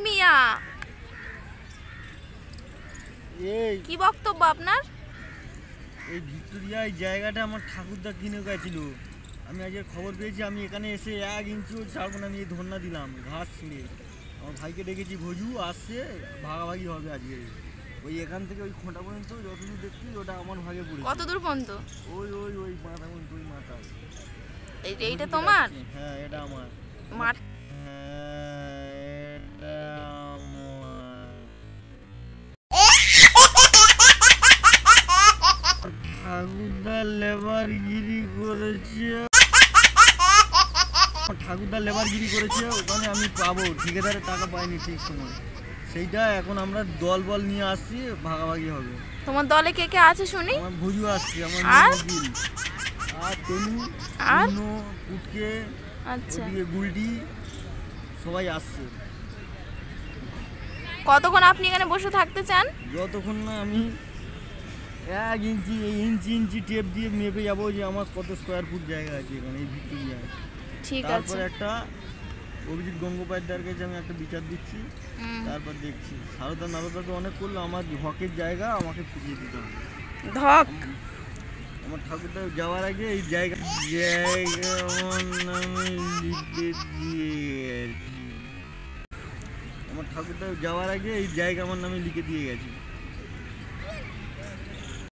মিয়া, এই কি বক্তব্য আপনার? এই ভিক্টোরিয়ায় জায়গাটা আমার ঠাকুরদা কিনে গেছিল। আমি আজকে খবর পেয়েছি, আমি এখানে এসে 1 ইঞ্চিও ছাড়বো না। আমি এই ধর্ণা দিলাম ঘাস ছিঁড়ে। আমার ভাইকে ডেকেছি, ভজু আসছে, ভাগাভাগি হবে আজকে। ওই এখান থেকে ওই খোঁটা পর্যন্ত যতদূর দেখছি ওটা আমার ভাগে পড়ে। কত দূর পর্যন্ত? ওই ওই ওই মাথা পর্যন্ত, ওই মাথা। এইটা তোমার? হ্যাঁ, এটা আমার মাঠ। ঠাকুরদা লেবারগিরি করেছে, ওখানে আমি পাবো, ঠিকাদারের টাকা পাইনি ঠিক সময়। সেইটা এখন আমরা দল বল নিয়ে আসছি, ভাগাভাগি হবে। তোমার দলে কে কে আছে শুনি? আমার ভুজু আসছে, আমার মোবিল আর তনু আর পুটকে, আচ্ছা, ওদিকে গুলটি, সবাই আসছে। কতক্ষণ আপনি এখানে বসে থাকতে চান? যতক্ষণ না আমি 1 ইঞ্চি ইঞ্চি টেপ দিয়ে মেপে যাবো যে আমার কত স্কোয়ার ফুট জায়গা আছে এখানে এই ভিক্টোরিয়ায়। ঠিক আছে। তারপর একটা অভিজিৎ গঙ্গোপাধ্যায়ের কাছে আমি একটা বিচার দিচ্ছি, তারপর দেখছি। সারদা নারদা তো অনেক করলো, আমার হকের জায়গা আমাকে ফিরিয়ে দিতে হবে। ধক আমার ঠাকুরটা যাওয়ার আগে এই জায়গা আমি লিখে দিয়েছি। আমার ঠাকুরটা যাওয়ার আগে এই জায়গা আমার নামে লিখে দিয়ে গেছি।